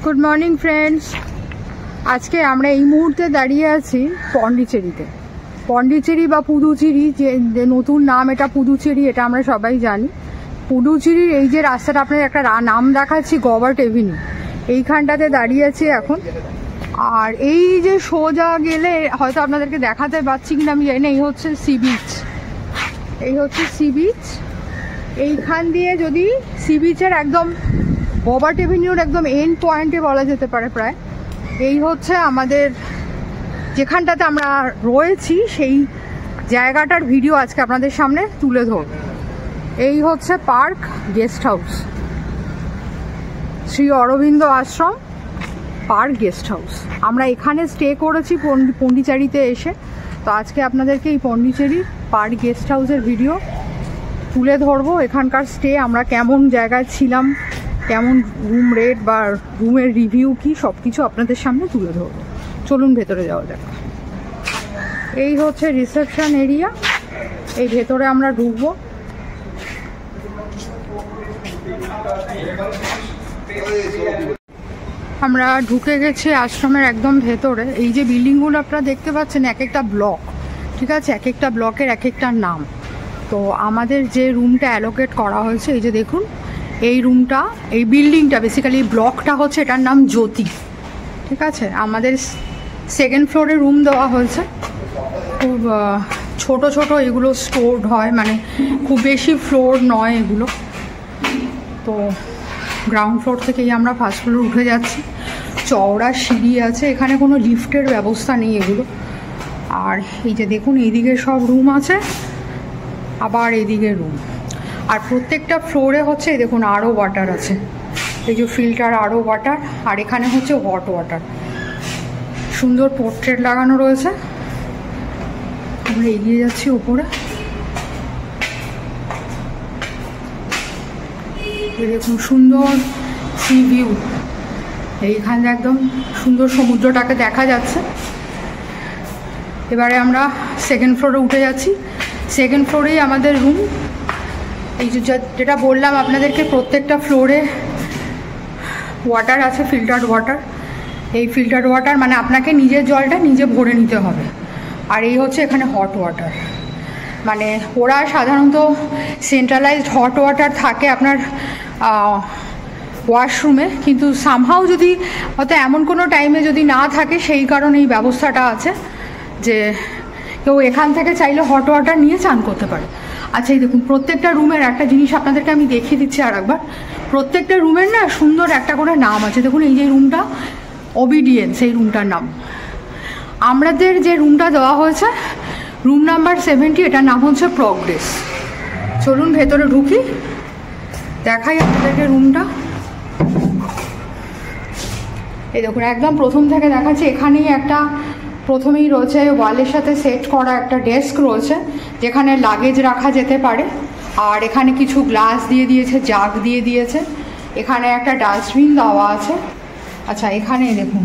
Good morning friends. আজকে আমরা এই মুহূর্তে দাঁড়িয়ে আছি পন্ডিচেরিতে। পন্ডিচেরি বা পুদুচেরি, যে নতুন নাম এটা পুদুচেরি, এটা আমরা সবাই জানি। পুদুচেরির এই যে রাস্তাটা আপনার একটা নাম দেখাচ্ছি, গভার্ট এভিনিউ, এইখানটাতে দাঁড়িয়ে আছি এখন। আর এই যে সোজা গেলে হয়তো আপনাদেরকে দেখাতে পাচ্ছি কিনা আমি জানি না, এই হচ্ছে সি বিচ। এই হচ্ছে সি বিচ। এইখান দিয়ে যদি সি বিচের একদম গভার্ট এভিনিউর একদম এন্ড পয়েন্টে বলা যেতে পারে প্রায়, এই হচ্ছে আমাদের যেখানটাতে আমরা রয়েছি সেই জায়গাটার ভিডিও আজকে আপনাদের সামনে তুলে ধরব। এই হচ্ছে park guest house, Sri Aurobindo Ashram park guest house. আমরা এখানে স্টে করেছি পন্ডিচেরিতে এসে। তো আজকে আপনাদেরকে এই পন্ডিচেরি পার্ক গেস্ট হাউসের ভিডিও তুলে ধরবো। এখানকার স্টে, আমরা কেমন জায়গায় ছিলাম, কেমন রুম রেট বা রুমের রিভিউ কি, সব কিছু আপনাদের সামনে তুলে ধরবো। চলুন ভেতরে যাওয়া যাক। এই হচ্ছে রিসেপশন এরিয়া, এই ভেতরে আমরা ঢুকবো। আমরা ঢুকে গেছি আশ্রমের একদম ভেতরে। এই যে বিল্ডিংগুলো আপনারা দেখতে পাচ্ছেন, এক একটা ব্লক, ঠিক আছে, এক একটা ব্লকের এক একটা নাম। তো আমাদের যে রুমটা অ্যালোকেট করা হয়েছে, এই যে দেখুন, এই রুমটা, এই বিল্ডিংটা বেসিক্যালি ব্লকটা হচ্ছে, এটার নাম জ্যোতি, ঠিক আছে। আমাদের সেকেন্ড ফ্লোরে রুম দেওয়া হয়েছে। খুব ছোট ছোট এগুলো স্টোরড হয়, মানে খুব বেশি ফ্লোর নয় এগুলো। তো গ্রাউন্ড ফ্লোর থেকেই আমরা ফার্স্ট ফ্লোরে উঠে যাচ্ছি। চওড়া সিঁড়ি আছে, এখানে কোনো লিফটের ব্যবস্থা নেই এগুলো। আর এই যে দেখুন, এইদিকে সব রুম আছে, আবার এদিকে রুম। আর প্রত্যেকটা ফ্লোরে হচ্ছে দেখুন আরও ওয়াটার আছে, এই যে ফিল্টার আরও ওয়াটার। আর এখানে হচ্ছে হট ওয়াটার, সুন্দর পোর্ট্রেট লাগানো রয়েছে। আমরা এগিয়ে যাচ্ছি উপরে। দেখুন সুন্দর সি ভিউ, এইখানে একদম সুন্দর সমুদ্রটাকে দেখা যাচ্ছে। এবারে আমরা সেকেন্ড ফ্লোরে উঠে যাচ্ছি। সেকেন্ড ফ্লোরেই আমাদের রুম। এই যে যেটা বললাম আপনাদেরকে, প্রত্যেকটা ফ্লোরে ওয়াটার আছে, ফিল্টার্ড ওয়াটার। এই ফিল্টার্ড ওয়াটার মানে আপনাকে নিজের জলটা নিজে ভরে নিতে হবে। আর এই হচ্ছে এখানে হট ওয়াটার, মানে ওরা সাধারণত সেন্ট্রালাইজড হট ওয়াটার থাকে আপনার ওয়াশরুমে, কিন্তু সামহাও যদি হয়তো এমন কোনো টাইমে যদি না থাকে, সেই কারণে এই ব্যবস্থাটা আছে যে কেউ এখান থেকে চাইলে হট ওয়াটার নিয়ে চান করতে পারে। আচ্ছা, এই দেখুন প্রত্যেকটা রুমের একটা জিনিস আপনাদেরকে আমি দেখিয়ে দিচ্ছি আর একবার। প্রত্যেকটা রুমের না সুন্দর একটা করে নাম আছে। দেখুন এই যে রুমটা ওবিডিয়েন্স, এই রুমটার নাম। আমাদের যে রুমটা দেওয়া হয়েছে রুম নাম্বার 70, এটার নাম হচ্ছে প্রগ্রেস। চলুন ভেতরে ঢুকি, দেখাই আপনাদেরকে রুমটা। এই দেখুন একদম প্রথম থেকে দেখাচ্ছি। এখানেই একটা প্রথমেই রয়েছে ওয়ালের সাথে সেট করা একটা ডেস্ক রয়েছে, যেখানে লাগেজ রাখা যেতে পারে। আর এখানে কিছু গ্লাস দিয়ে দিয়েছে, জাগ দিয়ে দিয়েছে। এখানে একটা ডাস্টবিন দেওয়া আছে। আচ্ছা, এখানে দেখুন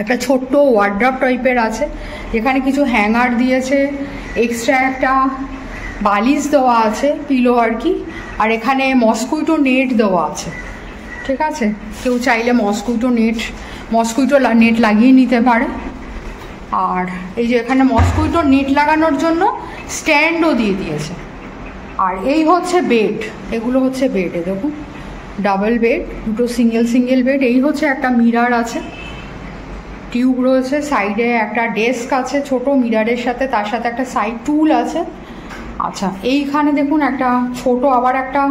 একটা ছোট্ট ওয়ার্ড্রপ টাইপের আছে, যেখানে কিছু হ্যাঙ্গার দিয়েছে, এক্সট্রা একটা বালিশ দেওয়া আছে, পিলো আর কি। আর এখানে মসকুইটো নেট দেওয়া আছে, ঠিক আছে। কেউ চাইলে মসকুইটো নেট লাগিয়ে নিতে পারে। আর এই যে এখানে মসকুইটো নেট লাগানোর জন্য স্ট্যান্ডও দিয়ে দিয়েছে। আর এই হচ্ছে বেড, এগুলো হচ্ছে বেড। দেখুন ডাবল বেড, দুটো সিঙ্গেল বেড। এই হচ্ছে একটা মিরার আছে, টিউব রয়েছে, সাইডে একটা ডেস্ক আছে ছোট মিরারের সাথে, তার সাথে একটা সাইড টুল আছে। আচ্ছা, এইখানে দেখুন একটা ছোট আবার একটা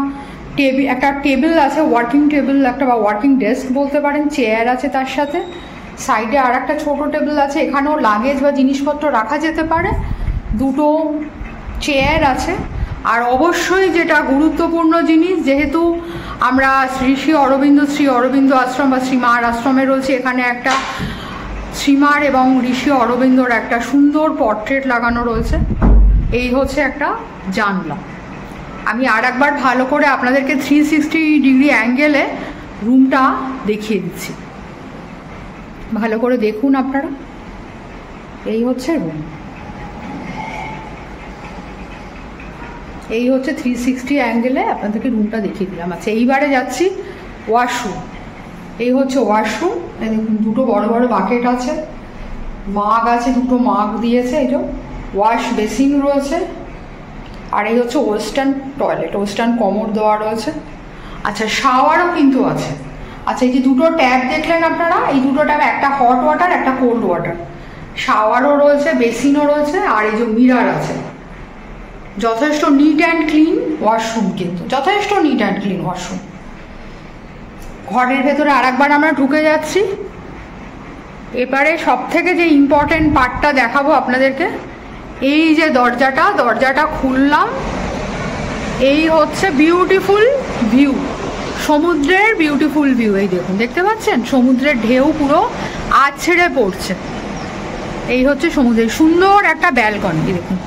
টেবিল আছে, ওয়ার্কিং টেবিল একটা, বা ওয়ার্কিং ডেস্ক বলতে পারেন। চেয়ার আছে তার সাথে, সাইডে আর একটা ছোট টেবিল আছে, এখানেও লাগেজ বা জিনিসপত্র রাখা যেতে পারে। দুটো চেয়ার আছে। আর অবশ্যই যেটা গুরুত্বপূর্ণ জিনিস, যেহেতু আমরা শ্রী অরবিন্দ আশ্রম বা শ্রীমার আশ্রমে রয়েছে, এখানে একটা শ্রীমার এবং ঋষি অরবিন্দর একটা সুন্দর পোর্ট্রেট লাগানো রয়েছে। এই হচ্ছে একটা জানলা। আমি আর একবার ভালো করে আপনাদেরকে 360 ডিগ্রি অ্যাঙ্গেলে রুমটা দেখিয়ে দিচ্ছি, ভালো করে দেখুন আপনারা। এই হচ্ছে রুম, এই হচ্ছে 360 অ্যাঙ্গেলে আপনাদেরকে রুমটা দেখিয়ে দিলাম। আচ্ছা, এইবারে যাচ্ছি ওয়াশরুম। এই হচ্ছে ওয়াশরুম। এই দেখুন দুটো বড় বড় বাকেট আছে, মাগ আছে, দুটো মাগ দিয়েছে, এই যে ওয়াশ বেসিন রয়েছে। আর এই হচ্ছে ওয়েস্টার্ন টয়লেট, ওয়েস্টার্ন কমোড দেওয়া রয়েছে। আচ্ছা শাওয়ারও কিন্তু আছে। আচ্ছা এই যে দুটো ট্যাপ দেখলেন আপনারা, এই দুটো ট্যাপ, একটা হট ওয়াটার একটা কোল্ড ওয়াটার। শাওয়ারও রয়েছে, বেসিনও রয়েছে, আর এই যে মিরার আছে। যথেষ্ট নিট অ্যান্ড ক্লিন ওয়াশরুম, কিন্তু যথেষ্ট নিট অ্যান্ড ক্লিন ওয়াশরুম। ঘরের ভেতরে আর একবার আমরা ঢুকে যাচ্ছি। এবারে সব থেকে যে ইম্পর্টেন্ট পার্টটা দেখাবো আপনাদেরকে, এই যে দরজাটা খুললাম, এই হচ্ছে বিউটিফুল ভিউ, সমুদ্রের বিউটিফুল ভিউ। এই দেখুন, দেখতে পাচ্ছেন সমুদ্রের ঢেউ পুরো আছড়ে পড়ছে। এই হচ্ছে সমুদ্রের সুন্দর একটা ব্যালকনি, দেখুন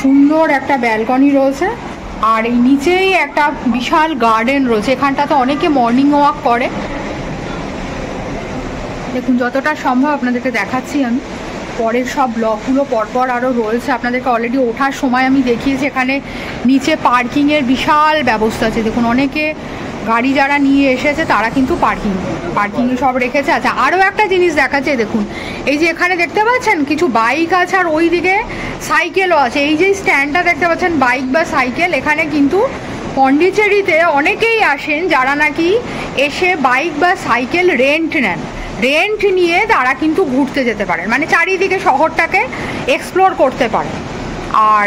সুন্দর একটা ব্যালকনি রয়েছে। আর এই নিচেই একটা বিশাল গার্ডেন রয়েছে, এখানটাতে অনেকে মর্নিং ওয়াক করে। দেখুন যতটা সম্ভব আপনাদেরকে দেখাচ্ছি আমি। পরের সব ব্লকগুলো পরপর আরও রয়েছে, আপনাদেরকে অলরেডি ওঠার সময় আমি দেখিয়েছি। এখানে নিচে পার্কিংয়ের বিশাল ব্যবস্থা আছে, দেখুন অনেকে গাড়ি যারা নিয়ে এসেছে তারা কিন্তু পার্কিংয়ে সব রেখেছে। আচ্ছা আরও একটা জিনিস দেখাচ্ছে, দেখুন এই যে এখানে দেখতে পাচ্ছেন কিছু বাইক আছে, আর ওই দিকে সাইকেলও আছে। এই যে স্ট্যান্ডটা দেখতে পাচ্ছেন বাইক বা সাইকেল, এখানে কিন্তু পন্ডিচেরিতে অনেকেই আসেন যারা নাকি এসে বাইক বা সাইকেল রেন্ট নেন। রেন্ট নিয়ে তারা কিন্তু ঘুরতে যেতে পারেন, মানে চারিদিকে শহরটাকে এক্সপ্লোর করতে পারেন। আর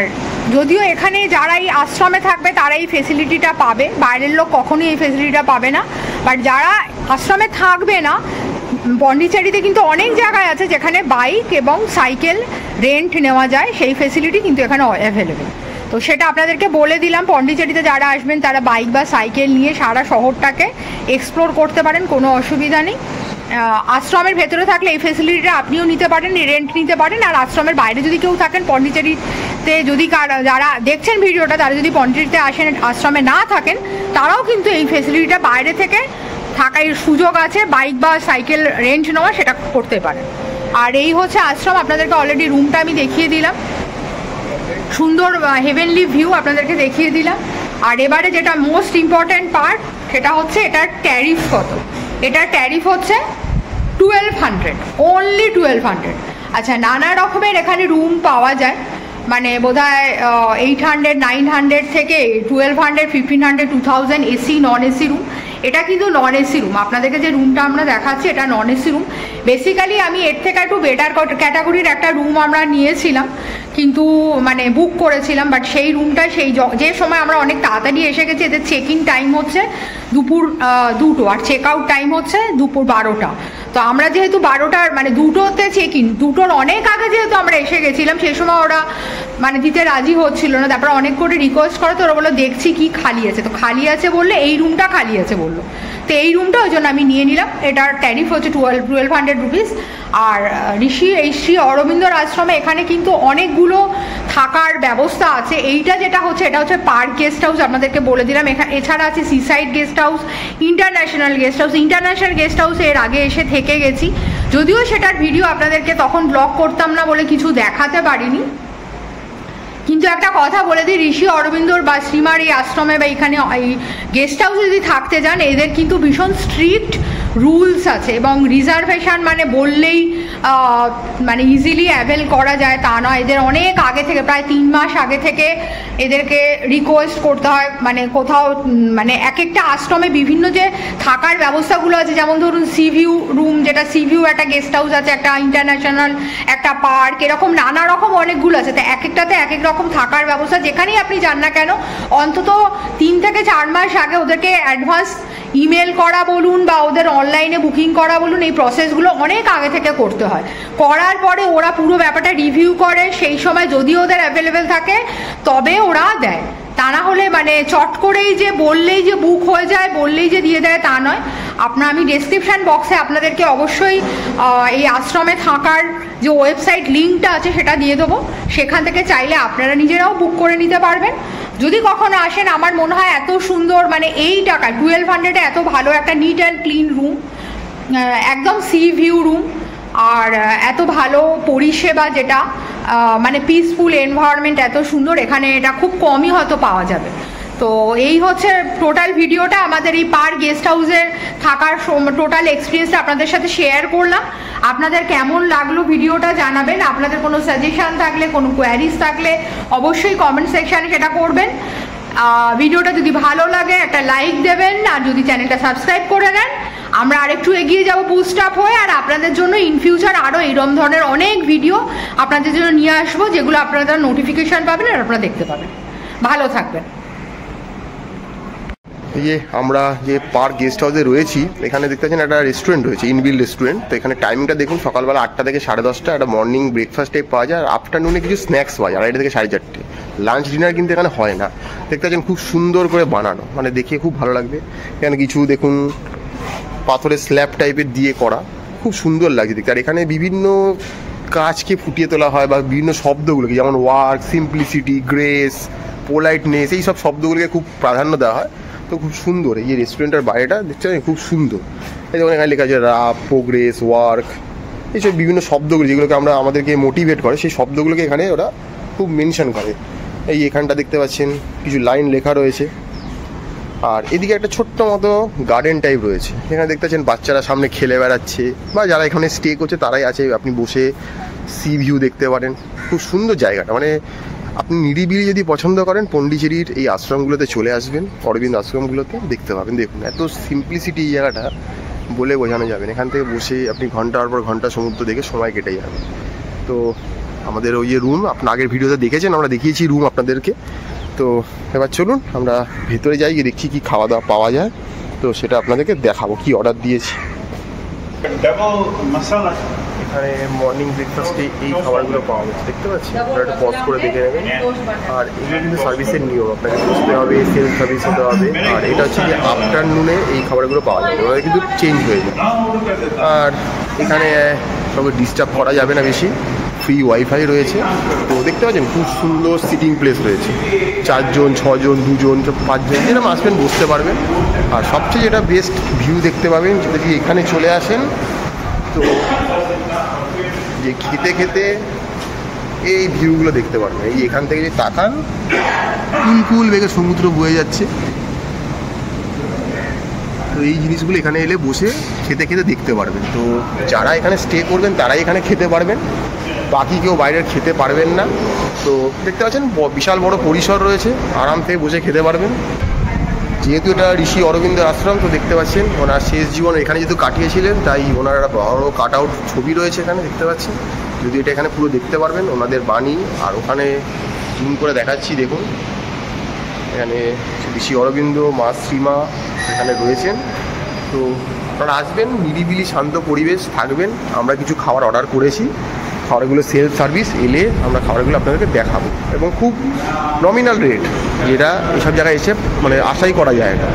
যদিও এখানে যারা এই আশ্রমে থাকবে তারা এই ফেসিলিটিটা পাবে, বাইরের লোক কখনোই এই ফেসিলিটিটা পাবে না। বাট যারা আশ্রমে থাকবে না, পন্ডিচেরিতে কিন্তু অনেক জায়গায় আছে যেখানে বাইক এবং সাইকেল রেন্ট নেওয়া যায়, সেই ফেসিলিটি কিন্তু এখানে অ্যাভেলেবেল। তো সেটা আপনাদেরকে বলে দিলাম, পন্ডিচেরিতে যারা আসবেন তারা বাইক বা সাইকেল নিয়ে সারা শহরটাকে এক্সপ্লোর করতে পারেন, কোনো অসুবিধা নেই। আশ্রমের ভেতরে থাকলে এই ফেসিলিটিটা আপনিও নিতে পারেন, রেন্ট নিতে পারেন। আর আশ্রমের বাইরে যদি কেউ থাকেন, পন্ডিচেরিতে যদি যারা দেখছেন ভিডিওটা তারা যদি পন্ডিচেরিতে আসেন, আশ্রমে না থাকেন, তারাও কিন্তু এই ফেসিলিটিটা বাইরে থেকে থাকার সুযোগ আছে, বাইক বা সাইকেল রেন্ট নেওয়া সেটা করতে পারেন। আর এই হচ্ছে আশ্রম, আপনাদেরকে অলরেডি রুমটা আমি দেখিয়ে দিলাম, সুন্দর হেভেনলি ভিউ আপনাদেরকে দেখিয়ে দিলাম। আর এবারে যেটা মোস্ট ইম্পর্ট্যান্ট পার্ট, সেটা হচ্ছে এটার ট্যারিফ কত। এটার ট্যারিফ হচ্ছে 1200, অনলি 1200। আচ্ছা নানা রকমের এখানে রুম পাওয়া যায়, মানে বোধহয় 800, 900 থেকে 1200, 1500, 2000 এসি নন এসি রুম। এটা কিন্তু নন এসি রুম, আপনাদেরকে যে রুমটা আমরা দেখাচ্ছি এটা নন এসি রুম। বেসিক্যালি আমি এর থেকে একটু বেটার ক্যাটাগরির একটা রুম আমরা নিয়েছিলাম, কিন্তু মানে বুক করেছিলাম। বাট সেই রুমটা যে সময় আমরা অনেক তাড়াতাড়ি এসে গেছি, এদের চেক ইন টাইম হচ্ছে দুপুর 2টো, আর চেক আউট টাইম হচ্ছে দুপুর 12টা। তো আমরা যেহেতু 12টার মানে 2টোতে চেক ইন, 2টোর অনেক আগে যেহেতু আমরা এসে গেছিলাম, সেই সময় ওরা মানে দিতে রাজি হচ্ছিল না। তারপরে অনেক করে রিকোয়েস্ট করে, তো ওরা বললো দেখছি কি খালি আছে, তো খালি আছে বললে এই রুমটা খালি আছে বললো, তো এই রুমটা ওই জন্য আমি নিয়ে নিলাম। এটার ট্যারিফ হচ্ছে 1200 রুপিস। আর শ্রী অরবিন্দর আশ্রমে এখানে কিন্তু অনেকগুলো থাকার ব্যবস্থা আছে। এইটা যেটা হচ্ছে এটা হচ্ছে পার্ক গেস্ট হাউস, আপনাদেরকে বলে দিলাম। এছাড়া আছে seaside guest house, international guest house. International guest হাউসে এর আগে এসে থেকে গেছি, যদিও সেটার ভিডিও আপনাদেরকে তখন ব্লগ করতাম না বলে কিছু দেখাতে পারিনি। কিন্তু একটা কথা বলে দিই, ঋষি অরবিন্দর বা শ্রীমার এই আশ্রমে বা এখানে এই গেস্ট হাউসে যদি থাকতে যান, এদের কিন্তু ভীষণ স্ট্রিক্ট রুলস আছে, এবং রিজার্ভেশন মানে বললেই মানে ইজিলি অ্যাভেল করা যায় তা নয়। এদের অনেক আগে থেকে, প্রায় 3 মাস আগে থেকে এদেরকে রিকোয়েস্ট করতে হয়। মানে কোথাও মানে এক একটা আশ্রমে বিভিন্ন যে থাকার ব্যবস্থাগুলো আছে, যেমন ধরুন সিভিউ রুম, যেটা সিভিউ একটা গেস্ট হাউস আছে, একটা ইন্টারন্যাশনাল, একটা পার্ক, এরকম নানা রকম অনেকগুলো আছে। তো এক একটাতে এক এক রকম থাকার ব্যবস্থা, যেখানেই আপনি যান না কেন অন্তত 3 থেকে 4 মাস আগে ওদেরকে অ্যাডভান্স ইমেল করা বলুন বা ওদের অনলাইনে বুকিং করা বলুন, এই প্রসেসগুলো অনেক আগে থেকে করতে হয়। করার পরে ওরা পুরো ব্যাপারটা রিভিউ করে, সেই সময় যদি ওদের অ্যাভেলেবেল থাকে তবে ওরা দেয়। তা না হলে মানে চট করেই যে বললেই যে বুক হয়ে যায়, বললেই যে দিয়ে দেয় তা নয়। আমি ডেসক্রিপশান বক্সে আপনাদেরকে অবশ্যই এই আশ্রমে থাকার যে ওয়েবসাইট লিঙ্কটা আছে সেটা দিয়ে দেবো, সেখান থেকে চাইলে আপনারা নিজেরাও বুক করে নিতে পারবেন। যদি কখনো আসেন, আমার মনে হয় এত সুন্দর, মানে এই টাকা 1200-এ এত ভালো একটা নিট অ্যান্ড ক্লিন রুম, একদম সি ভিউ রুম, আর এত ভালো পরিষেবা, যেটা মানে পিসফুল এনভায়রনমেন্ট এত সুন্দর, এখানে এটা খুব কমই হয়তো পাওয়া যাবে। তো এই হচ্ছে টোটাল ভিডিওটা, আমাদের এই পার গেস্ট হাউসের থাকার টোটাল এক্সপিরিয়েন্সটা আপনাদের সাথে শেয়ার করলাম। আপনাদের কেমন লাগলো ভিডিওটা জানাবেন। আপনাদের কোনো সাজেশন থাকলে, কোনো কোয়ারিজ থাকলে অবশ্যই কমেন্ট সেকশানে সেটা করবেন। ভিডিওটা যদি ভালো লাগে একটা লাইক দেবেন, আর যদি চ্যানেলটা সাবস্ক্রাইব করে নেন আমরা আরেকটু এগিয়ে যাব বুস্ট আপ হয়ে, আর আপনাদের জন্য ইন ফিউচার আরও এইরকম ধরনের অনেক ভিডিও আপনাদের জন্য নিয়ে আসবো, যেগুলো আপনারা নোটিফিকেশান পাবেন আর আপনারা দেখতে পাবেন। ভালো থাকবেন। এই যে আমরা যে পার্ক গেস্ট হাউসে রয়েছি, এখানে দেখতে পাচ্ছেন একটা রেস্টুরেন্ট রয়েছে, ইনবিল রেস্টুরেন্ট। তো এখানে টাইমিংটা দেখুন, সকালবেলা 8টা থেকে 10:30, একটা মর্নিং ব্রেকফাস্ট টাইপ পাওয়া যায়, আর আফটারনুনে কিছু স্ন্যাক্স পাওয়া যায় 2:30 থেকে 4:30। লাঞ্চ ডিনার কিন্তু এখানে হয় না। দেখতে পাচ্ছেন খুব সুন্দর করে বানানো, মানে দেখে খুব ভালো লাগবে। এখানে কিছু দেখুন পাথরের স্ল্যাব টাইপের দিয়ে করা, খুব সুন্দর লাগছে দেখতে। আর এখানে বিভিন্ন কাজকে ফুটিয়ে তোলা হয়, বা বিভিন্ন শব্দগুলোকে, যেমন ওয়ার্ক, সিম্পলিসিটি, গ্রেস, পোলাইটনেস, এই সব শব্দগুলোকে খুব প্রাধান্য দেওয়া হয়। তো খুব সুন্দর এই যে রেস্টুরেন্টের বাইরেটা দেখতে খুব সুন্দর। এই যেমন এখানে লেখা আছে রাপ, প্রোগ্রেস, ওয়ার্ক, এইসব বিভিন্ন শব্দগুলো যেগুলোকে আমাদেরকে মোটিভেট করে, সেই শব্দগুলোকে এখানে ওরা খুব মেনশন করে। এই এখানটা দেখতে পাচ্ছেন কিছু লাইন লেখা রয়েছে। আর এদিকে একটা ছোট্ট মতো গার্ডেন টাইপ রয়েছে, এখানে দেখতে পাচ্ছেন বাচ্চারা সামনে খেলে বেড়াচ্ছে, বা যারা এখানে স্টে করছে তারাই আছে। আপনি বসে সি ভিউ দেখতে পারেন, খুব সুন্দর জায়গাটা। মানে আপনি নিরিবিলি যদি পছন্দ করেন, পন্ডিচেরির এই আশ্রমগুলোতে চলে আসবেন, অরবিন্দ আশ্রমগুলোতে দেখতে পাবেন। দেখুন এত সিম্পলিসিটি এই জায়গাটা বলে বোঝানো যাবে না। এখান থেকে বসে আপনি ঘন্টার পর ঘন্টা সমুদ্র দেখে সময় কেটে যাবে। তো আমাদের ওই যে রুম, আপনার আগের ভিডিওতে দেখেছেন, আমরা দেখিয়েছি রুম আপনাদেরকে। তো এবার চলুন আমরা ভেতরে যাই, গিয়ে দেখছি কী খাওয়া দাওয়া পাওয়া যায়। তো সেটা আপনাদেরকে দেখাবো, কি অর্ডার দিয়েছি। এখানে মর্নিং ব্রেকফাস্টে এই খাবারগুলো পাওয়া যাচ্ছে, দেখতে পাচ্ছি। আপনারা একটু পজ করে দেখে নেবেন। আর এগুলো কিন্তু সার্ভিসের নিয়ম, আপনাকে বসতে হবে, সেলফ সার্ভিস হতে হবে। আর এটা হচ্ছে যে আফটারনুনে এই খাবারগুলো পাওয়া যাবে, ওরা কিন্তু চেঞ্জ হয়ে যায়। আর এখানে কাউকে ডিস্টার্ব করা যাবে না বেশি, ফ্রি ওয়াইফাই রয়েছে। তো দেখতে পাচ্ছেন খুব সুন্দর সিটিং প্লেস রয়েছে, 4 জন, 6 জন, 2 জন, 5 জন যেরকম আসবেন বসতে পারবেন। আর সবচেয়ে যেটা বেস্ট ভিউ দেখতে পাবেন, যেটা যদি এখানে চলে আসেন, তো যে খেতে খেতে এই ভিউগুলো দেখতে পারবেন। এই এখান থেকে যে তাকান, কুল বেগে সমুদ্র বয়ে যাচ্ছে। তো এই জিনিসগুলো এখানে এলে বসে খেতে খেতে দেখতে পারবেন। তো যারা এখানে স্টে করবেন তারাই এখানে খেতে পারবেন, বাকি কেউ বাইরের খেতে পারবেন না। তো দেখতে পাচ্ছেন বিশাল বড় পরিসর রয়েছে, আরাম থেকে বসে খেতে পারবেন। যেহেতু এটা ঋষি অরবিন্দের আশ্রম, তো দেখতে পাচ্ছেন ওনার শেষ জীবন এখানে যেহেতু কাটিয়েছিলেন, তাই ওনার একটা বড় কাট আউট ছবি রয়েছে এখানে, দেখতে পাচ্ছেন। যদি এটা এখানে পুরো দেখতে পারবেন ওনাদের বাণী। আর ওখানে জুম করে দেখাচ্ছি, দেখুন এখানে ঋষি অরবিন্দ, মা শ্রীমা এখানে রয়েছেন। তো আপনারা আসবেন, নিরিবিলি শান্ত পরিবেশ থাকবেন। আমরা কিছু খাবার অর্ডার করেছি, খাবারগুলো সেলফ সার্ভিস, এলে আমরা খাবারগুলো আপনাদেরকে দেখাবো, এবং খুব নমিনাল রেট, যেটা এইসব জায়গায় এসে মানে আশাই করা যায় না।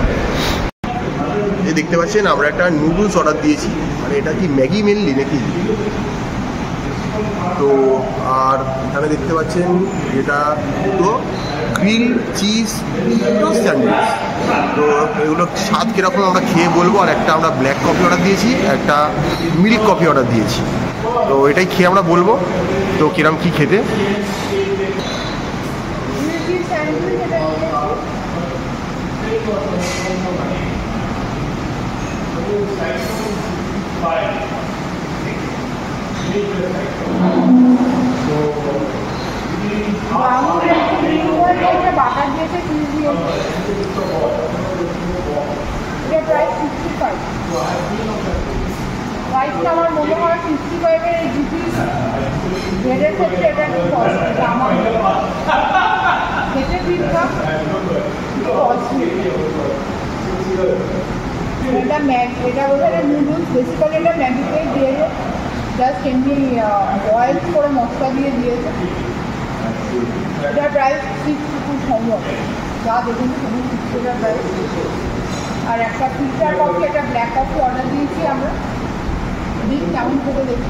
এই দেখতে পাচ্ছেন আমরা একটা নুডলস অর্ডার দিয়েছি, মানে এটা কি ম্যাগি মেনলি নাকি। তো আর এখানে দেখতে পাচ্ছেন যেটা দুটো গ্রিল চিজ স্যান্ডউইচ। তো এগুলো স্বাদ কীরকম আমরা খেয়ে বলবো। আর একটা আমরা ব্ল্যাক কফি অর্ডার দিয়েছি, একটা মিল্ক কফি অর্ডার দিয়েছি। তো এটাই খেয়ে আমরা বলবো তো কিরম কি খেতে। বাটার দিয়েছে, চিজ দিয়েছে, এটা প্রাইস 65। প্রাইসটা আমার মনে হয় 65-এর জিপি রেডের ক্ষেত্রে এটা একটু কস্টলি। আমার খেতে পিঠা কস্টলি। এটা বোধহয় নুডলস, বেসিক্যালি এটা ম্যাগিতে দিয়েছে, জাস্ট এমনি বয়েল করে মশলা দিয়ে দিয়েছে। এটার প্রাইস 62 সম্ভব, যা দেখুন 60 প্রাইস। আর একটা ফিল্টার কফি, একটা ব্ল্যাক কফি অর্ডার দিয়েছি আমরা, দিন কেমন করে দেখি।